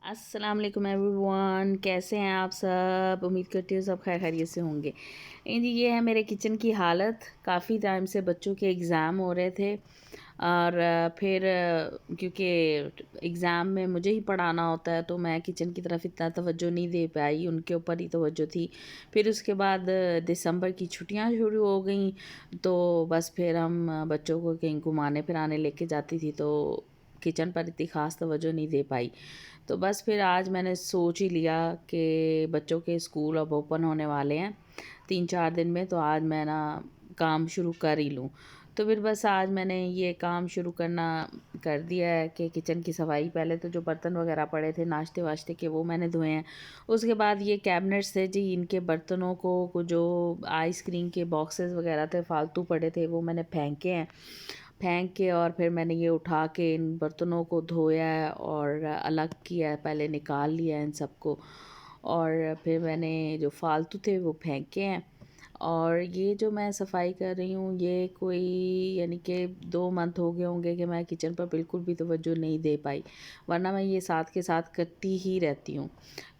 अस्सलाम वालेकुम एवरीवन, कैसे हैं आप सब। उम्मीद करती हूँ सब खैर खैरियत से होंगे। जी ये है मेरे किचन की हालत। काफ़ी टाइम से बच्चों के एग्ज़ाम हो रहे थे और फिर क्योंकि एग्ज़ाम में मुझे ही पढ़ाना होता है तो मैं किचन की तरफ इतना तवज्जो नहीं दे पाई, उनके ऊपर ही तवज्जो थी। फिर उसके बाद दिसंबर की छुट्टियां शुरू हो गई तो बस फिर हम बच्चों को कहीं घुमाने फिराने लेके जाती थी तो किचन पर इतनी ख़ास तवज्जो नहीं दे पाई। तो बस फिर आज मैंने सोच ही लिया कि बच्चों के स्कूल अब ओपन होने वाले हैं 3-4 दिन में, तो आज मैं ना काम शुरू कर ही लूँ। तो फिर बस आज मैंने ये काम शुरू करना कर दिया है कि किचन की सफाई। पहले तो जो बर्तन वगैरह पड़े थे नाश्ते वाश्ते के वो मैंने धोए हैं। उसके बाद ये कैबिनेट्स थे जी, इनके बर्तनों को जो आइसक्रीम के बॉक्सेस वगैरह थे फालतू पड़े थे वो मैंने फेंके हैं। फेंक के और फिर मैंने ये उठा के इन बर्तनों को धोया है और अलग किया है, पहले निकाल लिया है इन सबको। और फिर मैंने जो फालतू थे वो फेंके हैं। और ये जो मैं सफाई कर रही हूँ ये कोई यानी कि 2 मंथ हो गए होंगे कि मैं किचन पर बिल्कुल भी तवज्जो नहीं दे पाई, वरना मैं ये साथ के साथ करती ही रहती हूँ।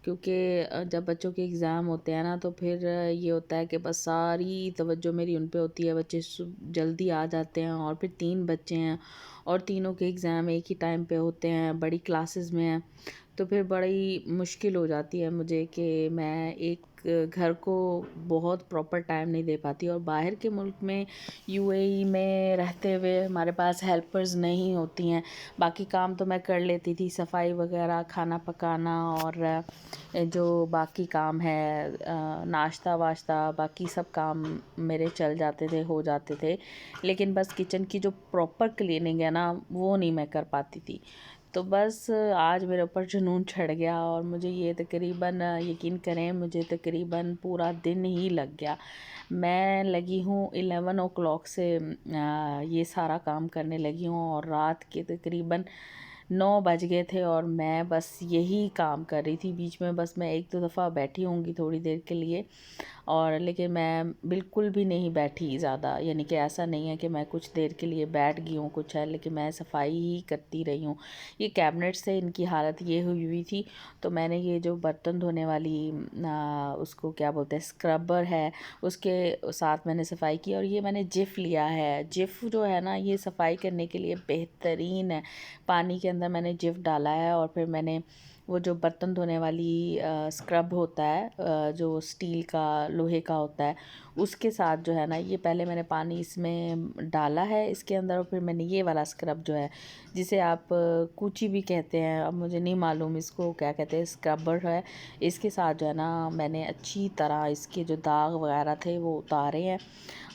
क्योंकि जब बच्चों के एग्ज़ाम होते हैं ना तो फिर ये होता है कि बस सारी तवज्जो मेरी उन पे होती है। बच्चे जल्दी आ जाते हैं और फिर 3 बच्चे हैं और तीनों के एग्ज़ाम एक ही टाइम पे होते हैं, बड़ी क्लासेस में हैं। तो फिर बड़ी मुश्किल हो जाती है मुझे कि मैं एक घर को बहुत प्रॉपर टाइम नहीं दे पाती। और बाहर के मुल्क में यूएई में रहते हुए हमारे पास हेल्पर्स नहीं होती हैं। बाकी काम तो मैं कर लेती थी, सफाई वगैरह, खाना पकाना और जो बाकी काम है नाश्ता वाश्ता, बाकी सब काम मेरे चल जाते थे, हो जाते थे। लेकिन बस किचन की जो प्रॉपर क्लीनिंग है ना वो नहीं मैं कर पाती थी। तो बस आज मेरे ऊपर जुनून चढ़ गया और मुझे ये तकरीबन यकीन करें मुझे तकरीबन पूरा दिन ही लग गया। मैं लगी हूँ 11 o'clock से ये सारा काम करने लगी हूँ और रात के तकरीबन 9 बज गए थे और मैं बस यही काम कर रही थी। बीच में बस मैं 1-2 दफ़ा बैठी होंगी थोड़ी देर के लिए, और लेकिन मैं बिल्कुल भी नहीं बैठी ज़्यादा। यानी कि ऐसा नहीं है कि मैं कुछ देर के लिए बैठ गई हूँ कुछ है, लेकिन मैं सफाई ही करती रही हूँ। ये कैबिनेट से इनकी हालत ये हुई हुई थी तो मैंने ये जो बर्तन धोने वाली उसको क्या बोलते हैं, स्क्रबर है, उसके साथ मैंने सफाई की। और ये मैंने जिफ़ लिया है। जिफ़ जो है ना ये सफाई करने के लिए बेहतरीन है। पानी के अंदर मैंने जिफ़ डाला है और फिर मैंने वो जो बर्तन धोने वाली स्क्रब होता है जो स्टील का लोहे का होता है उसके साथ जो है ना, ये पहले मैंने पानी इसमें डाला है इसके अंदर और फिर मैंने ये वाला स्क्रब जो है जिसे आप कूची भी कहते हैं, अब मुझे नहीं मालूम इसको क्या कहते हैं, स्क्रबर है, इसके साथ जो है ना मैंने अच्छी तरह इसके जो दाग वगैरह थे वो उतारे हैं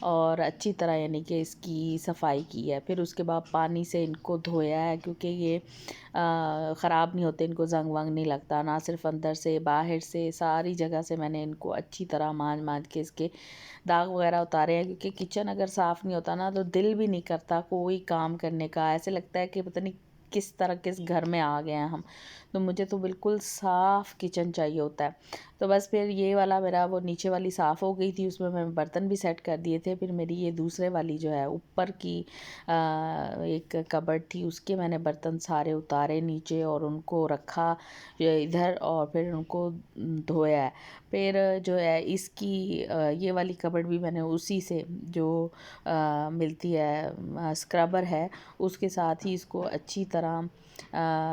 और अच्छी तरह यानी कि इसकी सफाई की है। फिर उसके बाद पानी से इनको धोया है क्योंकि ये ख़राब नहीं होते, इनको जंग वंग नहीं लगता, ना सिर्फ अंदर से बाहर से सारी जगह से मैंने इनको अच्छी तरह मांज मांज के इसके दाग वगैरह उतारे हैं। क्योंकि किचन अगर साफ़ नहीं होता ना तो दिल भी नहीं करता कोई काम करने का, ऐसे लगता है कि पता नहीं किस तरह किस घर में आ गए हैं हम। तो मुझे तो बिल्कुल साफ़ किचन चाहिए होता है। तो बस फिर ये वाला मेरा वो नीचे वाली साफ़ हो गई थी, उसमें मैं बर्तन भी सेट कर दिए थे। फिर मेरी ये दूसरे वाली जो है ऊपर की एक कबर्ड थी उसके मैंने बर्तन सारे उतारे नीचे और उनको रखा इधर और फिर उनको धोया है। फिर जो है इसकी ये वाली कबर्ड भी मैंने उसी से जो मिलती है स्क्रबर है उसके साथ ही इसको अच्छी तरह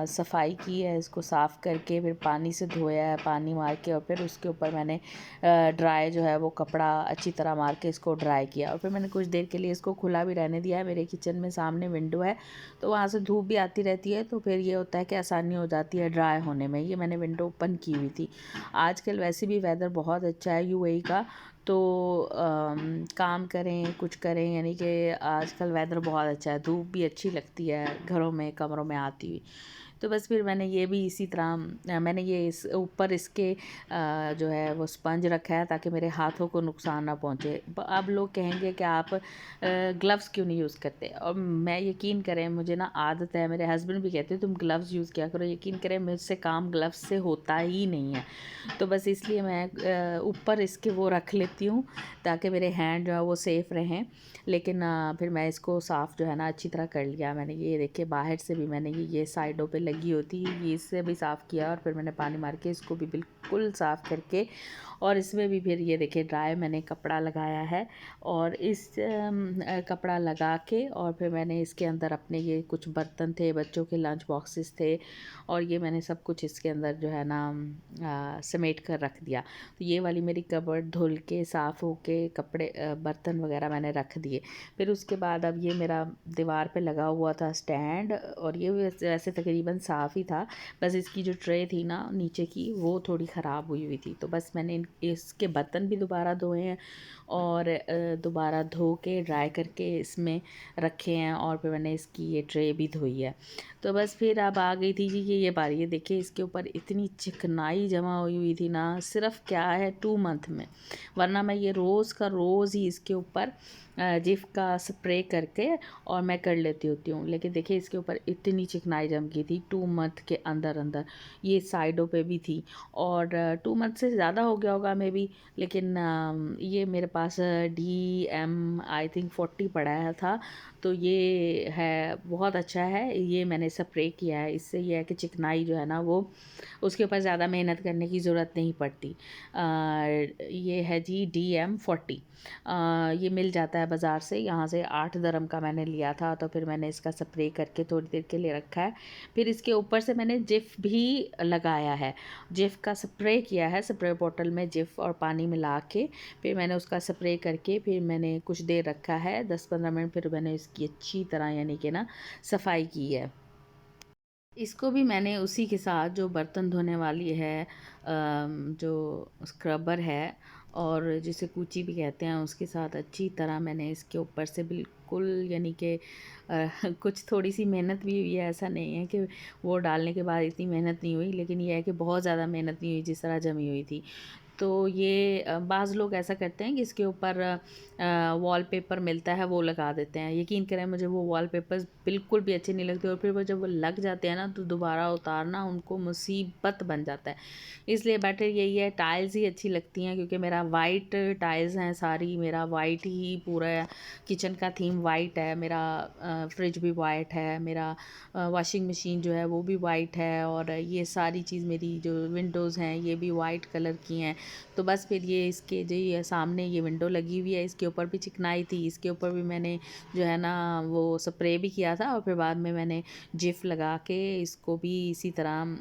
सफाई की है। इसको साफ़ करके फिर पानी से धोया है, पानी मार के, और फिर उसके ऊपर मैंने ड्राई जो है वो कपड़ा अच्छी तरह मार के इसको ड्राई किया और फिर मैंने कुछ देर के लिए इसको खुला भी रहने दिया है। मेरे किचन में सामने विंडो है तो वहाँ से धूप भी आती रहती है तो फिर ये होता है कि आसानी हो जाती है ड्राई होने में। ये मैंने विंडो ओपन की हुई थी। आजकल वैसे भी वेदर बहुत अच्छा है यूएई का, तो काम करें कुछ करें यानी कि आजकल वेदर बहुत अच्छा है, धूप भी अच्छी लगती है घरों में कमरों में आती हुई। तो बस फिर मैंने ये भी इसी तरह मैंने ये इस ऊपर इसके जो है वो स्पंज रखा है ताकि मेरे हाथों को नुकसान ना पहुँचे। अब लोग कहेंगे कि आप ग्लव्स क्यों नहीं यूज़ करते, और मैं यकीन करें मुझे ना आदत है, मेरे हस्बैंड भी कहते हैं तुम ग्लव्स यूज़ किया करो। यकीन करें मुझसे काम ग्लव्स से होता ही नहीं है, तो बस इसलिए मैं ऊपर इसके वो रख लेती हूँ ताकि मेरे हैंड जो है वो सेफ़ रहें। लेकिन फिर मैं इसको साफ़ जो है ना अच्छी तरह कर लिया मैंने। ये देखिए बाहर से भी मैंने ये साइडों पे लगी होती है। ये इससे भी साफ़ किया और फिर मैंने पानी मार के इसको भी बिल्कुल साफ़ करके, और इसमें भी फिर ये देखिए ड्राई मैंने कपड़ा लगाया है। और इस कपड़ा लगा के और फिर मैंने इसके अंदर अपने ये कुछ बर्तन थे, बच्चों के लंच बॉक्सेस थे, और ये मैंने सब कुछ इसके अंदर जो है ना समेट कर रख दिया। तो ये वाली मेरी कबर्ड धुल के साफ़ हो के कपड़े बर्तन वगैरह मैंने रख दिए। फिर उसके बाद अब ये मेरा दीवार पे लगा हुआ था स्टैंड, और ये वैसे तकरीबन साफ़ ही था, बस इसकी जो ट्रे थी ना नीचे की वो थोड़ी ख़राब हुई हुई थी। तो बस मैंने इसके बर्तन भी दोबारा धोए हैं और दोबारा धो के ड्राई करके इसमें रखे हैं, और फिर मैंने इसकी ये ट्रे भी धोई है। तो बस फिर अब आ गई थी जी ये बारी। ये देखिए इसके ऊपर इतनी चिकनाई जमा हुई हुई थी ना, सिर्फ क्या है 2 मंथ में, वरना मैं ये रोज़ का रोज़ ही इसके ऊपर जिफ का स्प्रे करके और मैं कर लेती होती हूँ। लेकिन देखिए इसके ऊपर इतनी चिकनाई जम गई थी 2 मंथ के अंदर अंदर, ये साइडों पे भी थी, और 2 मंथ से ज़्यादा हो गया होगा मे बी। लेकिन ये मेरे पास DM आई थिंक 40 पड़ा है था, तो ये है बहुत अच्छा है। ये मैंने स्प्रे किया है, इससे ये है कि चिकनाई जो है ना वो उसके ऊपर ज़्यादा मेहनत करने की ज़रूरत नहीं पड़ती। ये है जी DM40, ये मिल जाता है बाज़ार से। यहाँ से 8 दरम का मैंने लिया था, तो फिर मैंने इसका स्प्रे करके थोड़ी देर के लिए रखा है। फिर इसके ऊपर से मैंने जिफ भी लगाया है, जिफ का स्प्रे किया है, स्प्रे बॉटल में जिफ और पानी मिला के फिर मैंने उसका स्प्रे करके फिर मैंने कुछ देर रखा है, 10-15 मिनट, फिर मैंने इसकी अच्छी तरह यानी कि ना सफाई की है। इसको भी मैंने उसी के साथ जो बर्तन धोने वाली है जो स्क्रबर है और जिसे कूची भी कहते हैं, उसके साथ अच्छी तरह मैंने इसके ऊपर से बिल्कुल यानी कि कुछ थोड़ी सी मेहनत भी हुई है, ऐसा नहीं है कि वो डालने के बाद इतनी मेहनत नहीं हुई, लेकिन ये है कि बहुत ज़्यादा मेहनत नहीं हुई जिस तरह जमी हुई थी। तो ये बाज़ लोग ऐसा करते हैं कि इसके ऊपर वॉलपेपर मिलता है वो लगा देते हैं। यकीन करें मुझे वो वॉलपेपर्स बिल्कुल भी अच्छे नहीं लगते, और फिर वो जब वो लग जाते हैं ना तो दोबारा उतारना उनको मुसीबत बन जाता है। इसलिए बेटर यही है, टाइल्स ही अच्छी लगती हैं, क्योंकि मेरा वाइट टाइल्स हैं सारी, मेरा वाइट ही पूरा किचन का थीम वाइट है, मेरा फ्रिज भी वाइट है, मेरा वॉशिंग मशीन जो है वो भी वाइट है, और ये सारी चीज़ मेरी जो विंडोज़ हैं ये भी वाइट कलर की हैं। तो बस फिर ये इसके जो ये सामने ये विंडो लगी हुई है, इसके ऊपर भी चिकनाई थी, इसके ऊपर भी मैंने जो है ना वो स्प्रे भी किया था, और फिर बाद में मैंने जिफ लगा के इसको भी इसी तरह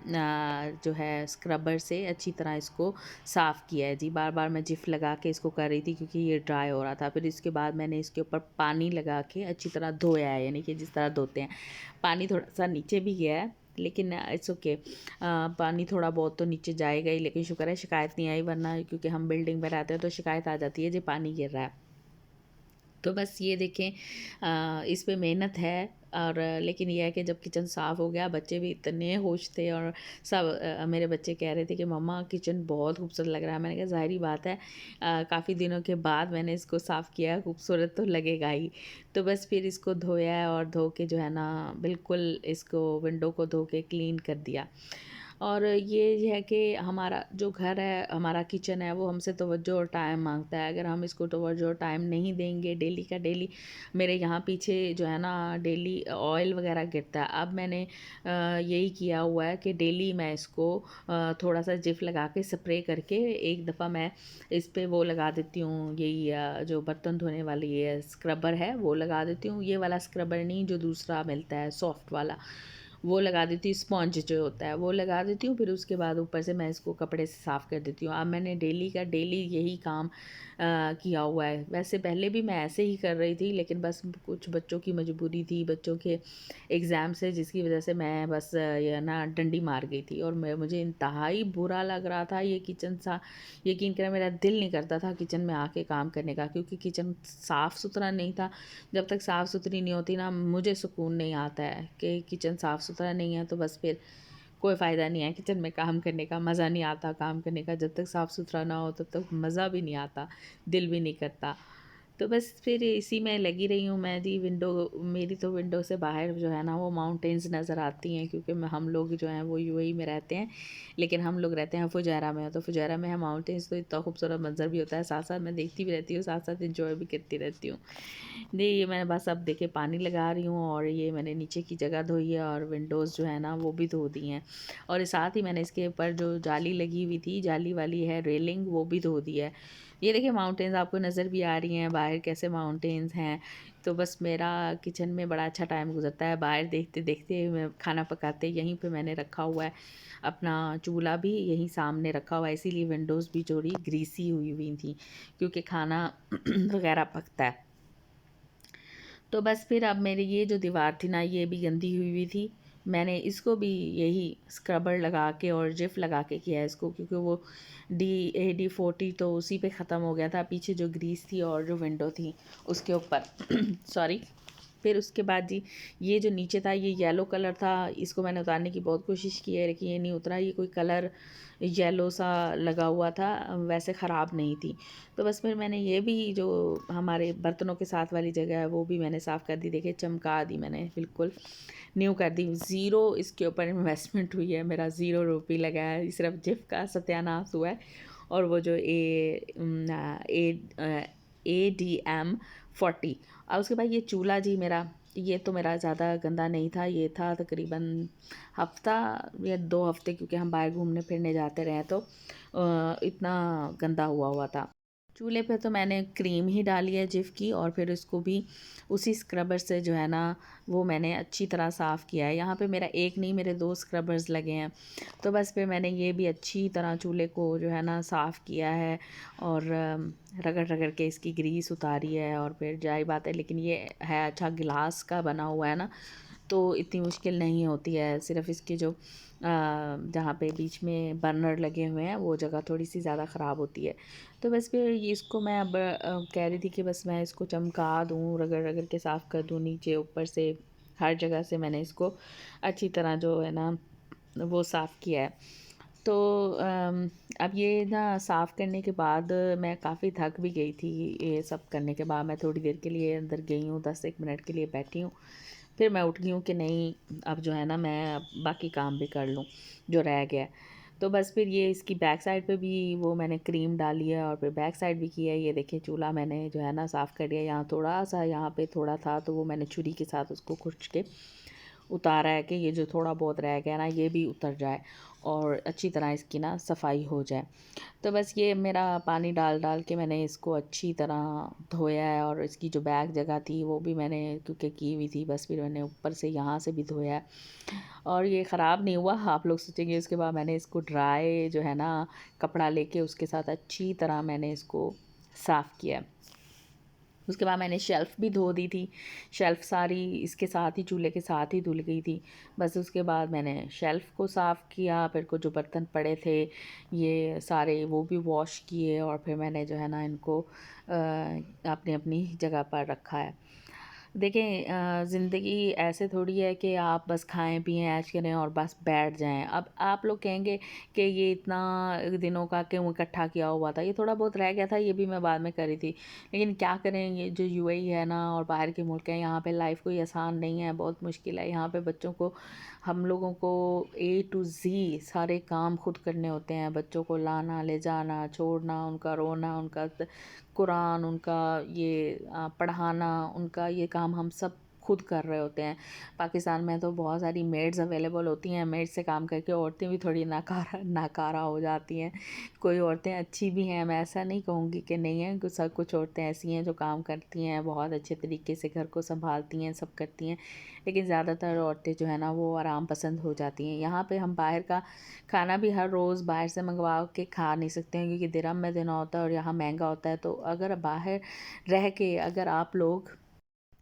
जो है स्क्रबर से अच्छी तरह इसको साफ़ किया है जी। बार बार मैं जिफ लगा के इसको कर रही थी क्योंकि ये ड्राई हो रहा था। फिर इसके बाद मैंने इसके ऊपर पानी लगा के अच्छी तरह धोया है, यानी कि जिस तरह धोते हैं। पानी थोड़ा सा नीचे भी गया है, लेकिन इट्स ओके, पानी थोड़ा बहुत तो नीचे जाएगा ही, लेकिन शुक्र है शिकायत नहीं आई, वरना क्योंकि हम बिल्डिंग में रहते हैं तो शिकायत आ जाती है जी पानी गिर रहा है। तो बस ये देखें इस पे मेहनत है, और लेकिन ये है कि जब किचन साफ़ हो गया, बच्चे भी इतने खुश थे, और सब मेरे बच्चे कह रहे थे कि मम्मा किचन बहुत खूबसूरत लग रहा है। मैंने कहा ज़ाहिर बात है, काफ़ी दिनों के बाद मैंने इसको साफ़ किया है, खूबसूरत तो लगेगा ही। तो बस फिर इसको धोया है, और धो के जो है ना बिल्कुल इसको विंडो को धो के क्लीन कर दिया। और ये है कि हमारा जो घर है, हमारा किचन है, वो हमसे तवज्जो और टाइम मांगता है। अगर हम इसको तवज्जो और टाइम नहीं देंगे डेली का डेली, मेरे यहाँ पीछे जो है ना डेली ऑयल वगैरह गिरता है। अब मैंने यही किया हुआ है कि डेली मैं इसको थोड़ा सा जिफ लगा के स्प्रे करके एक दफ़ा मैं इस पे वो लगा देती हूँ, यही जो बर्तन धोने वाली ये स्क्रबर है वो लगा देती हूँ। ये वाला स्क्रबर नहीं, जो दूसरा मिलता है सॉफ्ट वाला, वो लगा देती हूँ, स्पॉन्ज जो होता है वो लगा देती हूँ। फिर उसके बाद ऊपर से मैं इसको कपड़े से साफ़ कर देती हूँ। अब मैंने डेली का डेली यही काम किया हुआ है। वैसे पहले भी मैं ऐसे ही कर रही थी, लेकिन बस कुछ बच्चों की मजबूरी थी, बच्चों के एग्ज़ाम्स है, जिसकी वजह से मैं बस ये ना डंडी मार गई थी, और मुझे इंतहाई बुरा लग रहा था ये किचन सा। यकीन करें मेरा दिल नहीं करता था किचन में आके काम करने का, क्योंकि किचन साफ़ सुथरा नहीं था। जब तक साफ़ सुथरी नहीं होती ना, मुझे सुकून नहीं आता है कि किचन साफ़ सुथरा नहीं है, तो बस फिर कोई फ़ायदा नहीं है किचन में काम करने का, मज़ा नहीं आता काम करने का। जब तक साफ़ सुथरा ना हो तब तक मज़ा भी नहीं आता, दिल भी नहीं करता। तो बस फिर इसी में लगी रही हूँ मैं जी। मेरी तो विंडो से बाहर जो है ना वो माउंटेन्स नज़र आती हैं, क्योंकि हम लोग जो हैं वो यूएई में रहते हैं, लेकिन हम लोग रहते हैं फुजैरा में। तो फुजैरा में है माउंटेन्स, तो इतना खूबसूरत मंजर भी होता है, साथ साथ मैं देखती भी रहती हूँ, साथ साथ इंजॉय भी करती रहती हूँ। नहीं, ये मैं बस अब देखिए पानी लगा रही हूँ, और ये मैंने नीचे की जगह धोई है, और विंडोज़ जो है ना वो भी धो दी हैं। और साथ ही मैंने इसके ऊपर जो जाली लगी हुई थी, जाली वाली है रेलिंग, वो भी धो दी है। ये देखिए माउंटेन्स आपको नज़र भी आ रही हैं, बाहर कैसे माउंटेन्स हैं। तो बस मेरा किचन में बड़ा अच्छा टाइम गुजरता है, बाहर देखते देखते मैं खाना पकाते। यहीं पे मैंने रखा हुआ है अपना चूल्हा भी, यहीं सामने रखा हुआ है, इसीलिए विंडोज़ भी थोड़ी ग्रीसी हुई हुई थी, क्योंकि खाना वगैरह पकता है। तो बस फिर अब मेरी ये जो दीवार थी ना, ये भी गंदी हुई हुई थी। मैंने इसको भी यही स्क्रबर लगा के और जिफ लगा के किया है इसको, क्योंकि वो AD40 तो उसी पे ख़त्म हो गया था, पीछे जो ग्रीस थी और जो विंडो थी उसके ऊपर। सॉरी। फिर उसके बाद जी, ये जो नीचे था ये येलो कलर था, इसको मैंने उतारने की बहुत कोशिश की है, लेकिन ये नहीं उतरा। ये कोई कलर येलो सा लगा हुआ था, वैसे ख़राब नहीं थी। तो बस फिर मैंने ये भी जो हमारे बर्तनों के साथ वाली जगह है वो भी मैंने साफ़ कर दी। देखिए चमका दी मैंने, बिल्कुल न्यू कर दी। ज़ीरो इसके ऊपर इन्वेस्टमेंट हुई है, मेरा ज़ीरो रुपये लगा है, सिर्फ जिफ का सत्यानाश हुआ है। और वो जो ADM40। और उसके बाद ये चूल्हा जी मेरा, ये तो मेरा ज़्यादा गंदा नहीं था, ये था तकरीबन हफ़्ता या 2 हफ़्ते, क्योंकि हम बाहर घूमने फिरने जाते रहे, तो इतना गंदा हुआ हुआ था। चूल्हे पे तो मैंने क्रीम ही डाली है जिफ की, और फिर उसको भी उसी स्क्रबर से जो है ना वो मैंने अच्छी तरह साफ़ किया है। यहाँ पे मेरा एक नहीं, मेरे 2 स्क्रबर्स लगे हैं। तो बस फिर मैंने ये भी अच्छी तरह चूल्हे को जो है ना साफ़ किया है, और रगड़ रगड़ के इसकी ग्रीस उतारी है। और फिर जाहिर बात है, लेकिन ये है अच्छा गिलास का बना हुआ है ना, तो इतनी मुश्किल नहीं होती है। सिर्फ़ इसके जो जहाँ पे बीच में बर्नर लगे हुए हैं वो जगह थोड़ी सी ज़्यादा ख़राब होती है। तो बस फिर ये इसको मैं अब कह रही थी कि बस मैं इसको चमका दूँ, रगड़ रगड़ के साफ़ कर दूँ, नीचे ऊपर से हर जगह से मैंने इसको अच्छी तरह जो है ना वो साफ़ किया है। तो अब ये ना साफ़ करने के बाद मैं काफ़ी थक भी गई थी। ये सब करने के बाद मैं थोड़ी देर के लिए अंदर गई हूँ, 10-1 मिनट के लिए बैठी हूँ। फिर मैं उठ गई हूँ कि नहीं, अब जो है ना मैं अब बाकी काम भी कर लूँ जो रह गया है। तो बस फिर ये इसकी बैक साइड पे भी वो मैंने क्रीम डाली है, और फिर बैक साइड भी किया है। ये देखिए चूल्हा मैंने जो है ना साफ़ कर दिया। यहाँ थोड़ा सा, यहाँ पे थोड़ा था, तो वो मैंने छुरी के साथ उसको खुरच के उतारा है कि ये जो थोड़ा बहुत रह गया ना ये भी उतर जाए, और अच्छी तरह इसकी ना सफाई हो जाए। तो बस ये मेरा पानी डाल डाल के मैंने इसको अच्छी तरह धोया है, और इसकी जो बैक जगह थी वो भी मैंने क्योंकि की हुई थी, बस फिर मैंने ऊपर से यहाँ से भी धोया है। और ये ख़राब नहीं हुआ, आप लोग सोचेंगे। उसके बाद मैंने इसको ड्राई जो है ना कपड़ा लेके उसके साथ अच्छी तरह मैंने इसको साफ़ किया। उसके बाद मैंने शेल्फ़ भी धो दी थी। शेल्फ़ सारी इसके साथ ही, चूल्हे के साथ ही धुल गई थी। बस उसके बाद मैंने शेल्फ़ को साफ़ किया, फिर कुछ जो बर्तन पड़े थे ये सारे वो भी वॉश किए, और फिर मैंने जो है ना इनको अपनी अपनी जगह पर रखा है। देखें ज़िंदगी ऐसे थोड़ी है कि आप बस खाएं पिएं ऐश करें और बस बैठ जाएं। अब आप लोग कहेंगे कि ये इतना दिनों का क्यों इकट्ठा किया हुआ था, ये थोड़ा बहुत रह गया था, ये भी मैं बाद में करी थी। लेकिन क्या करें, ये जो यूएई है ना और बाहर के मुल्क हैं, यहाँ पे लाइफ कोई आसान नहीं है, बहुत मुश्किल है। यहाँ पे बच्चों को, हम लोगों को A to Z सारे काम खुद करने होते हैं। बच्चों को लाना, ले जाना, छोड़ना, उनका रोना, उनका कुरान, उनका ये पढ़ाना, उनका ये काम हम सब खुद कर रहे होते हैं। पाकिस्तान में तो बहुत सारी मेड्स अवेलेबल होती हैं, मेड से काम करके औरतें भी थोड़ी नाकारा हो जाती हैं। कोई औरतें अच्छी भी हैं, मैं ऐसा नहीं कहूँगी कि नहीं है, कुछ औरतें ऐसी हैं जो काम करती हैं, बहुत अच्छे तरीके से घर को संभालती हैं, सब करती हैं। लेकिन ज़्यादातर औरतें जो है ना वो आराम पसंद हो जाती हैं। यहाँ पे हम बाहर का खाना भी हर रोज़ बाहर से मंगवा के खा नहीं सकते हैं, क्योंकि दिरहम में देना होता है और यहाँ महंगा होता है। तो अगर बाहर रह के अगर आप लोग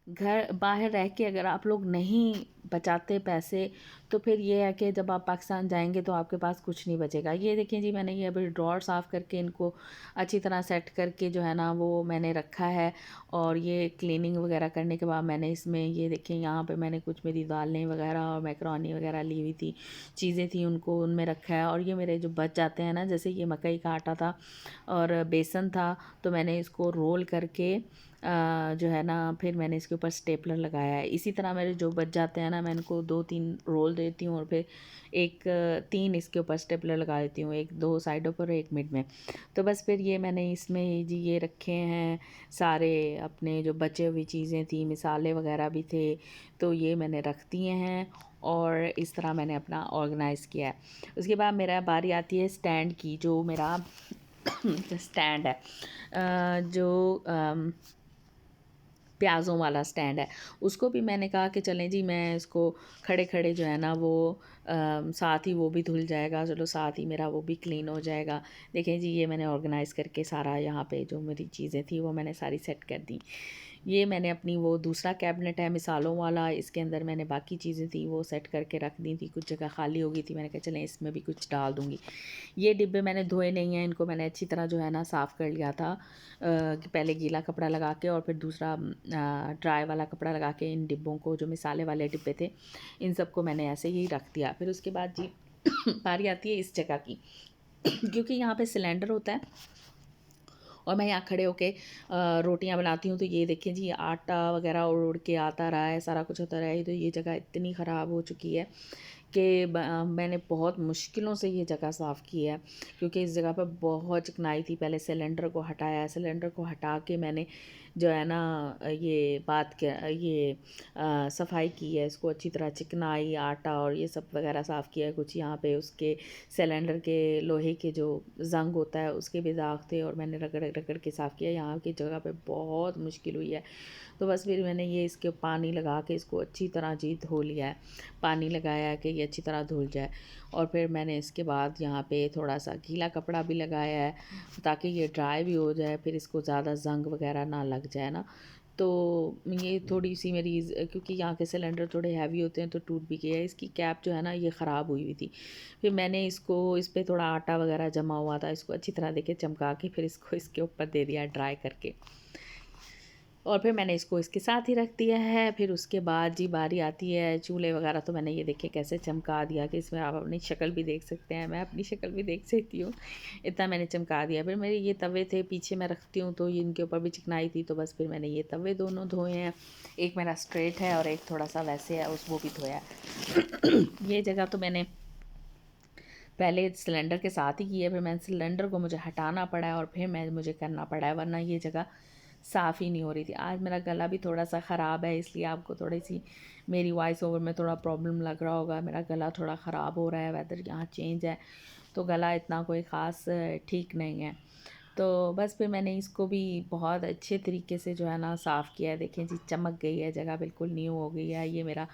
घर बाहर रह के अगर आप लोग नहीं बचाते पैसे, तो फिर ये है कि जब आप पाकिस्तान जाएंगे तो आपके पास कुछ नहीं बचेगा। ये देखिए जी, मैंने ये अभी ड्रॉर साफ़ करके इनको अच्छी तरह सेट करके जो है ना वो मैंने रखा है। और ये क्लीनिंग वगैरह करने के बाद मैंने इसमें ये देखिए, यहाँ पे मैंने कुछ मेरी दालें वगैरह और मैकरोनी वगैरह ली हुई थी, चीज़ें थी, उनको उनमें रखा है। और ये मेरे जो बच जाते हैं ना, जैसे ये मकई का आटा था और बेसन था, तो मैंने इसको रोल करके जो है ना, फिर मैंने इसके ऊपर स्टेपलर लगाया है। इसी तरह मेरे जो बच जाते हैं ना, मैं इनको 2-3 रोल देती हूँ और फिर एक 3 इसके ऊपर स्टेपलर लगा देती हूँ, एक 2 साइडों पर और एक मिड में। तो बस फिर ये मैंने इसमें जी ये रखे हैं सारे अपने जो बचे हुई चीज़ें थी, मिसाले वगैरह भी थे, तो ये मैंने रख दिए हैं और इस तरह मैंने अपना ऑर्गेनाइज़ किया है। उसके बाद मेरा बारी आती है स्टैंड की, जो मेरा स्टैंड है, जो प्याज़ों वाला स्टैंड है, उसको भी मैंने कहा कि चलें जी, मैं इसको खड़े खड़े जो है ना वो साथ ही वो भी धुल जाएगा, चलो साथ ही मेरा वो भी क्लीन हो जाएगा। देखें जी, ये मैंने ऑर्गेनाइज़ करके सारा यहाँ पे जो मेरी चीज़ें थी वो मैंने सारी सेट कर दी। ये मैंने अपनी वो दूसरा कैबिनेट है मिसालों वाला, इसके अंदर मैंने बाकी चीज़ें थी वो सेट करके रख दी थी। कुछ जगह खाली हो गई थी, मैंने कहा चलें इसमें भी कुछ डाल दूँगी। ये डिब्बे मैंने धोए नहीं हैं, इनको मैंने अच्छी तरह जो है ना साफ़ कर लिया था, कि पहले गीला कपड़ा लगा के और फिर दूसरा ड्राई वाला कपड़ा लगा के इन डिब्बों को, जो मिसाले वाले डिब्बे थे, इन सबको मैंने ऐसे ही रख दिया। फिर उसके बाद जी बारी आती है इस जगह की क्योंकि यहाँ पे सिलेंडर होता है और मैं यहाँ खड़े होके रोटियाँ बनाती हूँ, तो ये देखें जी आटा वगैरह उड़ उड़ के आता रहा है, सारा कुछ होता रहा है। तो ये जगह इतनी ख़राब हो चुकी है कि मैंने बहुत मुश्किलों से ये जगह साफ़ की है, क्योंकि इस जगह पर बहुत चिकनाई थी। पहले सिलेंडर को हटाया, सिलेंडर को हटा के मैंने जो है ना ये सफाई की है, इसको अच्छी तरह चिकनाई, आटा और ये सब वगैरह साफ़ किया है। कुछ यहाँ पे उसके सिलेंडर के लोहे के जो ज़ंग होता है उसके भी दाग थे और मैंने रगड़ रगड़ के साफ़ किया। यहाँ की जगह पे बहुत मुश्किल हुई है। तो बस फिर मैंने ये इसके पानी लगा के इसको अच्छी तरह जी धो लिया है, पानी लगाया है कि ये अच्छी तरह धुल जाए। और फिर मैंने इसके बाद यहाँ पे थोड़ा सा गीला कपड़ा भी लगाया है ताकि ये ड्राई भी हो जाए, फिर इसको ज़्यादा ज़ंग वगैरह ना लग जाए ना। तो ये थोड़ी सी मेरी क्योंकि यहाँ के सिलेंडर थोड़े हैवी होते हैं तो टूट भी गया है। इसकी कैप जो है ना ये ख़राब हुई हुई थी। फिर मैंने इसको, इस पे थोड़ा आटा वगैरह जमा हुआ था, इसको अच्छी तरह देके चमका के फिर इसको इसके ऊपर दे दिया ड्राई करके, और फिर मैंने इसको इसके साथ ही रख दिया है। फिर उसके बाद जी बारी आती है चूल्हे वगैरह, तो मैंने ये देखिए कैसे चमका दिया कि इसमें आप अपनी शक्ल भी देख सकते हैं, मैं अपनी शक्ल भी देख सकती हूँ, इतना मैंने चमका दिया। फिर मेरे ये तवे थे पीछे मैं रखती हूँ, तो इनके ऊपर भी चिकनाई थी, तो बस फिर मैंने ये तवे दोनों धोए हैं। एक मेरा स्ट्रेट है और एक थोड़ा सा वैसे है, वो भी धोया है। ये जगह तो मैंने पहले सिलेंडर के साथ ही की है, फिर मैंने सिलेंडर को मुझे हटाना पड़ा है और फिर मुझे करना पड़ा है, वरना ये जगह साफ़ ही नहीं हो रही थी। आज मेरा गला भी थोड़ा सा ख़राब है, इसलिए आपको थोड़ी सी मेरी वॉइस ओवर में थोड़ा प्रॉब्लम लग रहा होगा। मेरा गला थोड़ा ख़राब हो रहा है, वेदर यहाँ चेंज है, तो गला इतना कोई ख़ास ठीक नहीं है। तो बस फिर मैंने इसको भी बहुत अच्छे तरीके से जो है ना साफ़ किया है। देखें जी चमक गई है, जगह बिल्कुल न्यू हो गई है। ये मेरा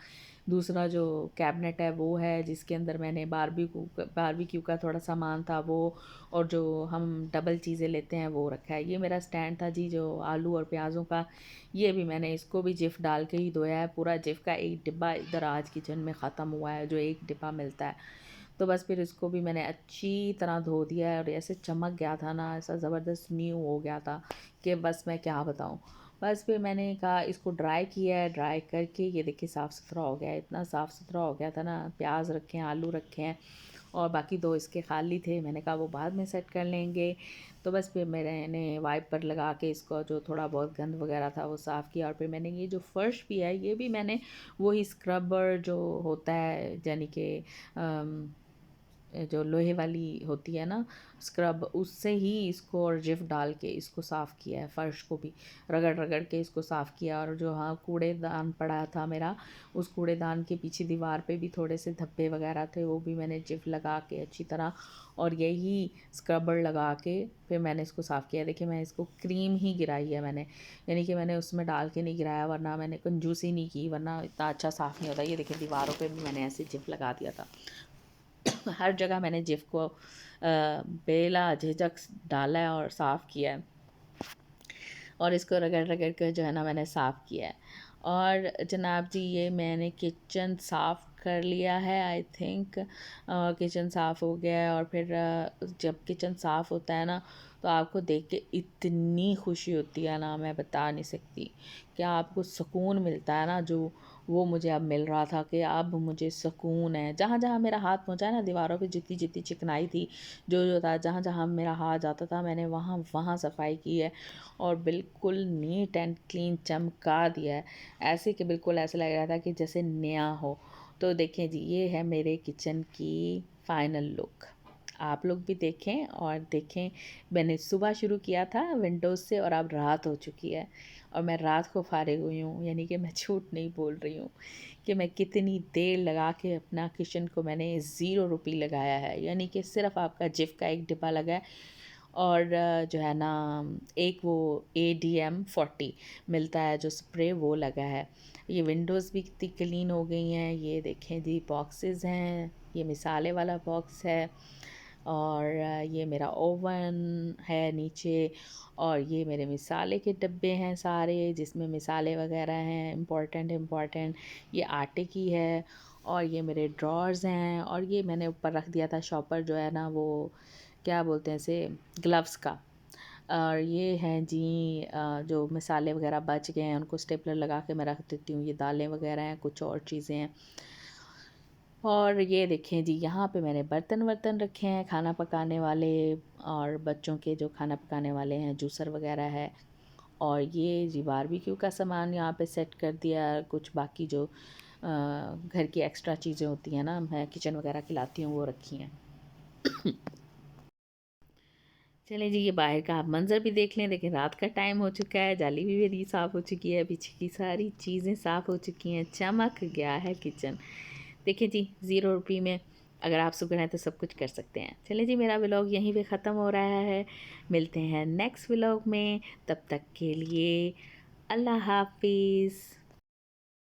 दूसरा जो कैबिनेट है वो है, जिसके अंदर मैंने बारबेक्यू का थोड़ा सामान था वो, और जो हम डबल चीज़ें लेते हैं वो रखा है। ये मेरा स्टैंड था जी जो आलू और प्याज़ों का, ये भी मैंने इसको भी जिफ डाल के ही धोया है। पूरा जिफ का एक डिब्बा इधर आज किचन में ख़त्म हुआ है, जो एक डिब्बा मिलता है। तो बस फिर इसको भी मैंने अच्छी तरह धो दिया है और ऐसे चमक गया था ना, ऐसा ज़बरदस्त न्यू हो गया था कि बस मैं क्या बताऊँ। बस फिर मैंने कहा इसको ड्राई किया है, ड्राई करके ये देखिए साफ़ सुथरा हो गया है, इतना साफ़ सुथरा हो गया था ना। प्याज रखे हैं, आलू रखे हैं और बाकी 2 इसके खाली थे, मैंने कहा वो बाद में सेट कर लेंगे। तो बस फिर मैंने वाइपर लगा के इसको जो थोड़ा बहुत गंद वगैरह था वो साफ़ किया, और फिर मैंने ये जो फ़र्श भी है ये भी मैंने वही स्क्रबर जो होता है, यानी कि जो लोहे वाली होती है ना स्क्रब, उससे ही इसको और जिफ डाल के इसको साफ़ किया है। फ़र्श को भी रगड़ रगड़ के इसको साफ़ किया, और जो हाँ कूड़ेदान पड़ा था मेरा, उस कूड़ेदान के पीछे दीवार पे भी थोड़े से धब्बे वगैरह थे, वो भी मैंने जिफ लगा के अच्छी तरह और यही स्क्रबर लगा के फिर मैंने इसको साफ़ किया। देखिए मैं इसको क्रीम ही गिराई है मैंने, यानी कि मैंने उसमें डाल के नहीं गिराया, वरना मैंने कंजूसी नहीं की, वरना इतना अच्छा साफ़ नहीं होता। ये देखिए दीवारों पे भी मैंने ऐसे जिफ लगा दिया था। हर जगह मैंने जिफ को बेला झिझक डाला है और साफ़ किया है, और इसको रगड़ रगड़ कर जो है ना मैंने साफ़ किया है। और जनाब जी ये मैंने किचन साफ़ कर लिया है, आई थिंक किचन साफ़ हो गया है। और फिर जब किचन साफ़ होता है ना तो आपको देख के इतनी खुशी होती है ना, मैं बता नहीं सकती। क्या आपको सुकून मिलता है ना, जो वो मुझे अब मिल रहा था कि अब मुझे सुकून है। जहाँ जहाँ मेरा हाथ पहुँचा है ना, दीवारों पे जितनी जितनी चिकनाई थी, जो जो था, जहाँ जहाँ मेरा हाथ जाता था, मैंने वहाँ वहाँ सफाई की है और बिल्कुल नीट एंड क्लीन चमका दिया है, ऐसे कि बिल्कुल ऐसा लग रहा था कि जैसे नया हो। तो देखें जी, ये है मेरे किचन की फाइनल लुक। आप लोग भी देखें और देखें, मैंने सुबह शुरू किया था विंडोज़ से और अब रात हो चुकी है और मैं रात को फ़ारिग हुई हूँ, यानी कि मैं झूठ नहीं बोल रही हूँ कि मैं कितनी देर लगा के अपना किचन को मैंने ₹0 लगाया है, यानी कि सिर्फ़ आपका जिफ का एक डिब्बा लगा है और जो है ना एक वो ADM40 मिलता है जो स्प्रे, वो लगा है। ये विंडोज़ भी कितनी क्लीन हो गई हैं, ये देखें जी, बॉक्सेस हैं, ये मिसाले वाला बॉक्स है और ये मेरा ओवन है नीचे और ये मेरे मिसाले के डब्बे हैं सारे, जिसमें मिसाले वगैरह हैं इम्पोर्टेंट इम्पोर्टेंट। ये आटे की है और ये मेरे ड्रॉर्स हैं और ये मैंने ऊपर रख दिया था शॉपर, जो है ना वो क्या बोलते हैं इसे, ग्लव्स का। और ये हैं जी जो मिसाले वगैरह बच गए हैं उनको स्टेपलर लगा के मैं रख देती हूँ। ये दालें वगैरह हैं, कुछ और चीज़ें हैं। और ये देखें जी, यहाँ पे मैंने बर्तन वर्तन रखे हैं खाना पकाने वाले, और बच्चों के जो खाना पकाने वाले हैं, जूसर वगैरह है। और ये जी बारबेक्यू का सामान यहाँ पे सेट कर दिया। कुछ बाकी जो घर की एक्स्ट्रा चीज़ें होती हैं ना, मैं किचन वगैरह की लाती हूँ, वो रखी हैं। चलें जी, ये बाहर का आप मंज़र भी देख लें। देखिए रात का टाइम हो चुका है, जाली भी मेरी साफ़ हो चुकी है, पीछे की सारी चीज़ें साफ़ हो चुकी हैं, चमक गया है किचन। देखिए जी, ₹0 में अगर आप सुगड़ हैं तो सब कुछ कर सकते हैं। चलिए जी, मेरा व्लॉग यहीं पे ख़त्म हो रहा है। मिलते हैं नेक्स्ट व्लॉग में, तब तक के लिए अल्लाह हाफ़िज़।